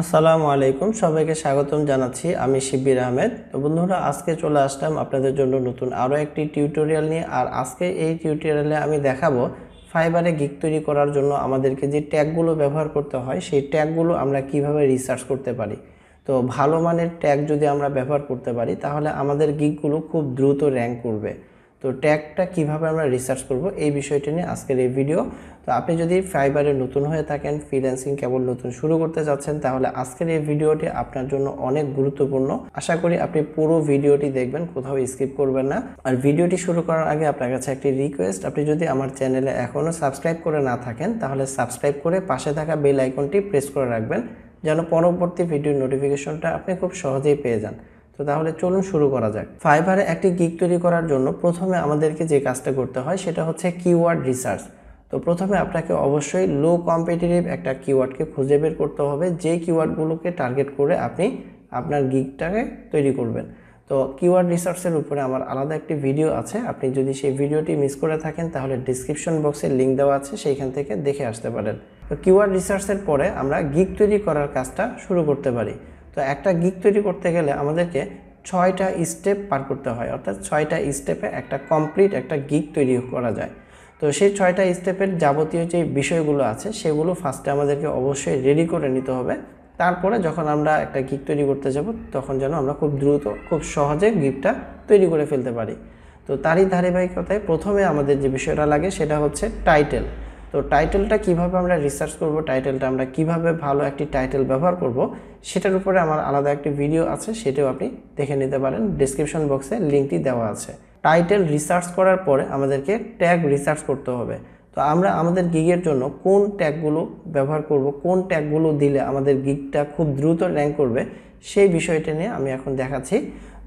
আসসালামু আলাইকুম, সবাইকে স্বাগতম জানাচ্ছি। আমি শিব্বির আহমেদ। তো বন্ধুরা, আজকে চলে আসলাম আপনাদের জন্য নতুন আরও একটি টিউটোরিয়াল নিয়ে। আর আজকে এই টিউটোরিয়ালে আমি দেখাবো ফাইবারে গিগ তৈরি করার জন্য আমাদেরকে যে ট্যাগগুলো ব্যবহার করতে হয় সেই ট্যাগগুলো আমরা কিভাবে রিসার্চ করতে পারি। তো ভালো মানের ট্যাগ যদি আমরা ব্যবহার করতে পারি তাহলে আমাদের গিগগুলো খুব দ্রুত র্যাঙ্ক করবে। তো ট্যাগটা কিভাবে আমরা রিসার্চ করব এই বিষয়টি নিয়ে আজকের এই ভিডিও। তো আপনি যদি ফাইবারে নতুন হয়ে থাকেন, ফ্রিল্যান্সিং কেবল নতুন শুরু করতে যাচ্ছেন, তাহলে আজকের এই ভিডিওটি আপনার জন্য অনেক গুরুত্বপূর্ণ। আশা করি আপনি পুরো ভিডিওটি দেখবেন, কোথাও স্কিপ করবেন না। আর ভিডিওটি শুরু করার আগে আপনার কাছে একটি রিকোয়েস্ট, আপনি যদি আমার চ্যানেলে এখনও সাবস্ক্রাইব করে না থাকেন তাহলে সাবস্ক্রাইব করে পাশে থাকা বেল আইকনটি প্রেস করে রাখবেন, যেন পরবর্তী ভিডিওর নোটিফিকেশনটা আপনি খুব সহজেই পেয়ে যান। তো তাহলে চলুন শুরু করা যাক। ফাইবারে একটি গিগ তৈরি করার জন্য প্রথমে আমাদেরকে যে কাজটা করতে হয় সেটা হচ্ছে কিওয়ার্ড রিসার্চ। তো প্রথমে আপনাকে অবশ্যই লো কম্পিটিটিভ একটা কিওয়ার্ডকে খুঁজে বের করতে হবে, যে কিওয়ার্ডগুলোকে টার্গেট করে আপনি আপনার গিগটাকে তৈরি করবেন। তো কিওয়ার্ড রিসার্চের উপরে আমার আলাদা একটি ভিডিও আছে, আপনি যদি সেই ভিডিওটি মিস করে থাকেন তাহলে ডিসক্রিপশন বক্সে লিঙ্ক দেওয়া আছে, সেইখান থেকে দেখে আসতে পারেন। তো কিওয়ার্ড রিসার্চের পরে আমরা গিগ তৈরি করার কাজটা শুরু করতে পারি। তো একটা গিগ তৈরি করতে গেলে আমাদেরকে 6টা স্টেপ পার করতে হয়, অর্থাৎ 6টা স্টেপে একটা কমপ্লিট একটা গিগ তৈরি করা যায়। তো সেই 6টা স্টেপের যাবতীয় যে বিষয়গুলো আছে সেগুলো ফার্স্টে আমাদেরকে অবশ্যই রেডি করে নিতে হবে। তারপরে যখন আমরা একটা গিগ তৈরি করতে যাব তখন যেন আমরা খুব দ্রুত খুব সহজে গিগটা তৈরি করে ফেলতে পারি। তো তারই ধারাবাহিকতায় প্রথমে আমাদের যে বিষয়টা লাগে সেটা হচ্ছে টাইটেল। তো টাইটেলটা কিভাবে আমরা রিসার্চ করব, টাইটেলটা আমরা কিভাবে ভালো একটি টাইটেল ব্যবহার করব, সেটার উপরে আমার আলাদা একটি ভিডিও আছে, সেটাও আপনি দেখে নিতে পারেন, ডেসক্রিপশন বক্সে লিঙ্কটি দেওয়া আছে। টাইটেল রিসার্চ করার পরে আমাদেরকে ট্যাগ রিসার্চ করতে হবে। তো আমরা আমাদের গিগের জন্য কোন ট্যাগগুলো ব্যবহার করব, কোন ট্যাগগুলো দিলে আমাদের গিগটা খুব দ্রুত র্যাঙ্ক করবে, সেই বিষয়টা নিয়ে আমি এখন দেখাচ্ছি।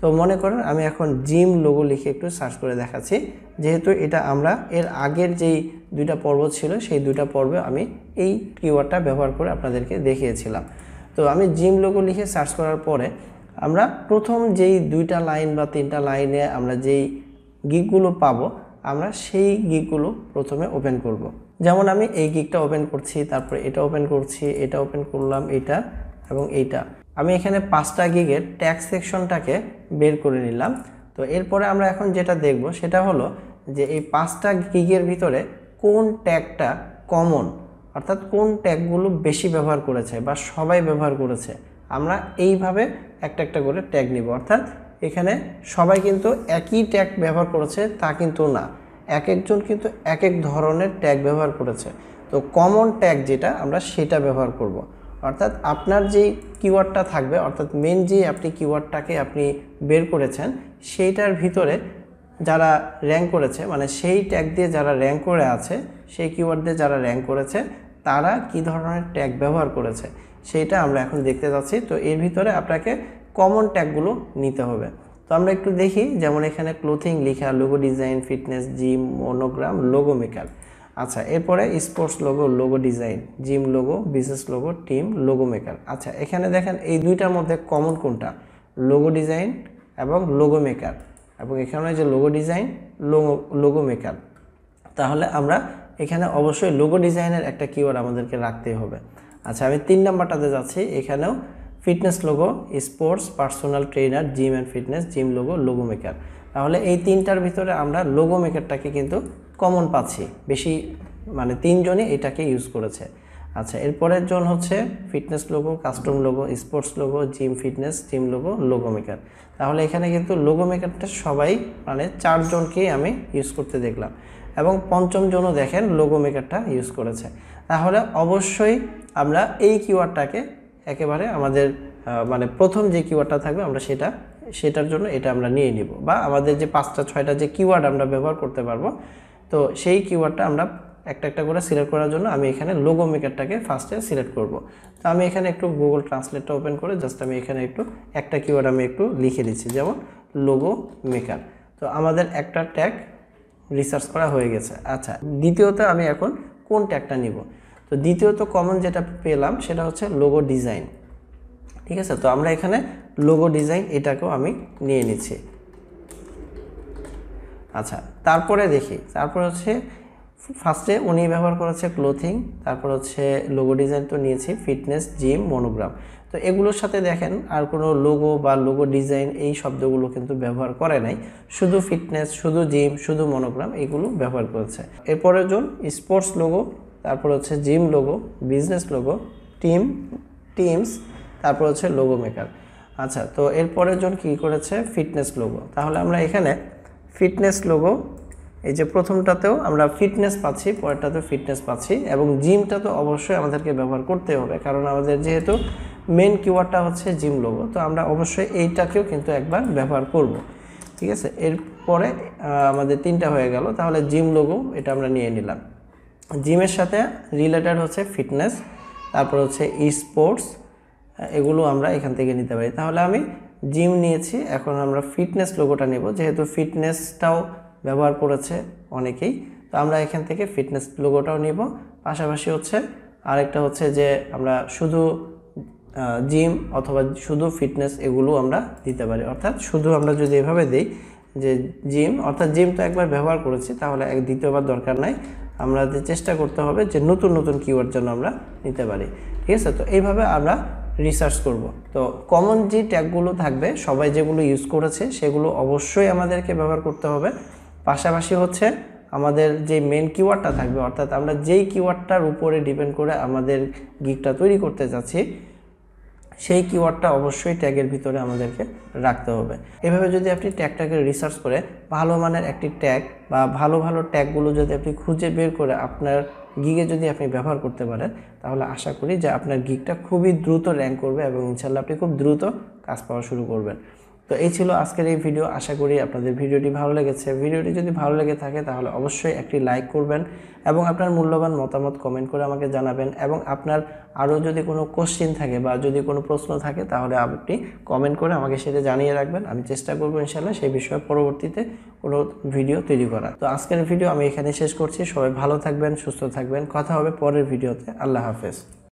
তো মনে করেন আমি এখন জিম লোগো লিখে একটু সার্চ করে দেখাচ্ছি, যেহেতু এটা আমরা এর আগের যেই 2টা পর্ব ছিল সেই 2টা পর্বে আমি এই কিওয়ার্ডটা ব্যবহার করে আপনাদেরকে দেখিয়েছিলাম। তো আমি জিম লোগো লিখে সার্চ করার পরে আমরা প্রথম যেই 2টা লাইন বা 3টা লাইনে আমরা যেই গিগগুলো পাবো, আমরা সেই গিগগুলো প্রথমে ওপেন করব। যেমন আমি এই গিগটা ওপেন করছি, তারপরে এটা ওপেন করছি, এটা ওপেন করলাম, এটা এবং এইটা। আমি এখানে 5টা গিগের ট্যাগ সেকশনটাকে বের করে নিলাম। তো এরপরে আমরা এখন যেটা দেখব সেটা হলো যে এই 5টা গিগের ভিতরে কোন ট্যাগটা কমন, অর্থাৎ কোন ট্যাগগুলো বেশি ব্যবহার করেছে বা সবাই ব্যবহার করেছে। আমরা এইভাবে একটা একটা করে ট্যাগ নিব, অর্থাৎ এখানে সবাই কিন্তু একই ট্যাগ ব্যবহার করেছে তা কিন্তু না, এক একজন কিন্তু এক এক ধরনের ট্যাগ ব্যবহার করেছে। তো কমন ট্যাগ যেটা আমরা সেটা ব্যবহার করব। অর্থাৎ আপনার যেই কিওয়ার্ডটা থাকবে, অর্থাৎ মেন যে আপনি কিওয়ার্ডটাকে আপনি বের করেছেন সেইটার ভিতরে যারা র্যাঙ্ক করেছে, মানে সেই ট্যাগ দিয়ে যারা র্যাঙ্ক করে আছে, সেই কিওয়ার্ড দিয়ে যারা র্যাঙ্ক করেছে তারা কি ধরনের ট্যাগ ব্যবহার করেছে সেইটা আমরা এখন দেখতে যাচ্ছি। তো এর ভিতরে আপনাকে কমন ট্যাগগুলো নিতে হবে। তো আমরা একটু দেখি, যেমন এখানে ক্লোথিং লেখা, logo design, fitness, gym, monogram, logo maker. আচ্ছা, এরপরে sports logo, logo design, gym logo, business logo, team, logo maker. আচ্ছা, এখানে দেখেন এই 2টার মধ্যে কমন কোনটা, লোগো ডিজাইন এবং লোগো মেকার। এবং এখানে যে লোগো ডিজাইন, লোগো মেকার, তাহলে আমরা এখানে অবশ্যই লোগো ডিজাইনের একটা কিওয়ার্ড আমাদেরকে রাখতেই হবে। আচ্ছা, আমি 3 নাম্বারটাতে যাচ্ছি। এখানেও fitness logo, sports, personal trainer, gym and fitness, gym logo, logo maker. তাহলে এই 3টার ভিতরে আমরা লোগো মেকারটাকে কিন্তু কমন পাচ্ছি বেশি, মানে 3 জনই এটাকে ইউজ করেছে। আচ্ছা, এরপরের জন হচ্ছে fitness logo, custom logo, sports logo, gym fitness, gym logo, logo maker. তাহলে এখানে কিন্তু লোগো মেকারটা সবাই মানে 4 জনকেই আমি ইউজ করতে দেখলাম, এবং 5ম জনও দেখেন লোগো মেকারটা ইউজ করেছে। তাহলে অবশ্যই আমরা এই কিওয়ার্ডটাকে একেবারে আমাদের মানে প্রথম যে কিওয়ার্ডটা থাকবে আমরা সেটার জন্য এটা আমরা নিয়ে নিব, বা আমাদের যে 5টা 6টা যে কিওয়ার্ড আমরা ব্যবহার করতে পারবো, তো সেই কিওয়ার্ডটা আমরা একটা একটা করে সিলেক্ট করার জন্য আমি এখানে লোগো মেকারটাকে ফার্স্টে সিলেক্ট করব। তো আমি এখানে একটু গুগল ট্রান্সলেটটা ওপেন করে জাস্ট আমি এখানে একটু একটা কিওয়ার্ড আমি একটু লিখে দিচ্ছি, যেমন লোগো মেকার। তো আমাদের একটা ট্যাগ রিসার্চ করা হয়ে গেছে। আচ্ছা, দ্বিতীয়ত আমি এখন কোন ট্যাগটা নিব। তো দ্বিতীয়ত কমন যেটা পেলাম সেটা হচ্ছে লোগো ডিজাইন। ঠিক আছে, তো আমরা এখানে লোগো ডিজাইন এটাকেও আমি নিয়ে নিচ্ছি। আচ্ছা, তারপরে দেখি, তারপরে হচ্ছে ফার্স্টে উনি ব্যবহার করেছে ক্লোথিং, তারপর হচ্ছে লোগো ডিজাইন তো নিয়েছি, ফিটনেস, জিম, মনোগ্রাম। তো এগুলোর সাথে দেখেন আর কোনো লোগো বা লোগো ডিজাইন এই শব্দগুলো কিন্তু ব্যবহার করে নাই, শুধু ফিটনেস, শুধু জিম, শুধু মনোগ্রাম এগুলো ব্যবহার করেছে। এরপরের জন স্পোর্টস লোগো, তারপর হচ্ছে gym logo, business logo, teams, তারপর হচ্ছে লোগো মেকার। আচ্ছা, তো এরপরের জন কী করেছে ফিটনেস লোগো। তাহলে আমরা এখানে ফিটনেস লোগো, এই যে প্রথমটাতেও আমরা ফিটনেস পাচ্ছি, পরেরটাতেও ফিটনেস পাচ্ছি, এবং জিমটা তো অবশ্যই আমাদেরকে ব্যবহার করতে হবে, কারণ আমাদের যেহেতু মেন কিওয়ার্ডটা হচ্ছে জিম লোগো, তো আমরা অবশ্যই এইটাকেও কিন্তু একবার ব্যবহার করব। ঠিক আছে, এরপরে আমাদের 3টা হয়ে গেল। তাহলে জিম লোগো এটা আমরা নিয়ে নিলাম। জিমের সাথে রিলেটেড হচ্ছে ফিটনেস, তারপর হচ্ছে স্পোর্টস, এগুলো আমরা এখান থেকে নিতে পারি। তাহলে আমি জিম নিয়েছি, এখন আমরা ফিটনেস লোগোটা নেব, যেহেতু ফিটনেসটাও ব্যবহার করেছে অনেকেই, তো আমরা এখান থেকে ফিটনেস লোগোটাও নিব। পাশাপাশি হচ্ছে আরেকটা হচ্ছে যে আমরা শুধু জিম অথবা শুধু ফিটনেস এগুলো আমরা দিতে পারি, অর্থাৎ শুধু আমরা যদি এভাবে দিই যে জিম, অর্থাৎ জিম তো একবার ব্যবহার করেছি, তাহলে দ্বিতীয়বার দরকার নাই, আমরা চেষ্টা করতে হবে যে নতুন নতুন কিওয়ার্ড যেন আমরা নিতে পারি। ঠিক আছে, তো এইভাবে আমরা রিসার্চ করব। তো কমন যে ট্যাগগুলো থাকবে সবাই যেগুলো ইউজ করেছে সেগুলো অবশ্যই আমাদেরকে ব্যবহার করতে হবে। পাশাপাশি হচ্ছে আমাদের যে মেন কিওয়ার্ডটা থাকবে, অর্থাৎ আমরা যেই কিওয়ার্ডটার উপরে ডিপেন্ড করে আমাদের গিগটা তৈরি করতে যাচ্ছি সেই কিওয়ার্ডটা অবশ্যই ট্যাগের ভিতরে আমাদেরকে রাখতে হবে। এভাবে যদি আপনি ট্যাগটাকে রিসার্চ করে ভালো মানের একটি ট্যাগ বা ভালো ভালো ট্যাগগুলো যদি আপনি খুঁজে বের করে আপনার গিগে যদি আপনি ব্যবহার করতে পারেন, তাহলে আশা করি যে আপনার গিগটা খুবই দ্রুত র্যাঙ্ক করবে এবং ইনশাল্লাহ আপনি খুব দ্রুত কাজ পাওয়া শুরু করবেন। তো এই ছিল আজকের এই ভিডিও। আশা করি আপনাদের ভিডিওটি ভালো লেগেছে। ভিডিওটি যদি ভালো লেগে থাকে তাহলে অবশ্যই একটি লাইক করবেন এবং আপনার মূল্যবান মতামত কমেন্ট করে আমাকে জানাবেন, এবং আপনার আরও যদি কোনো কোশ্চেন থাকে বা যদি কোনো প্রশ্ন থাকে তাহলে আপনি কমেন্ট করে আমাকে সেটা জানিয়ে রাখবেন। আমি চেষ্টা করবো ইনশাল্লাহ সেই বিষয়ে পরবর্তীতে কোনো ভিডিও তৈরি করার। তো আজকের ভিডিও আমি এখানে শেষ করছি। সবাই ভালো থাকবেন, সুস্থ থাকবেন। কথা হবে পরের ভিডিওতে। আল্লাহ হাফেজ।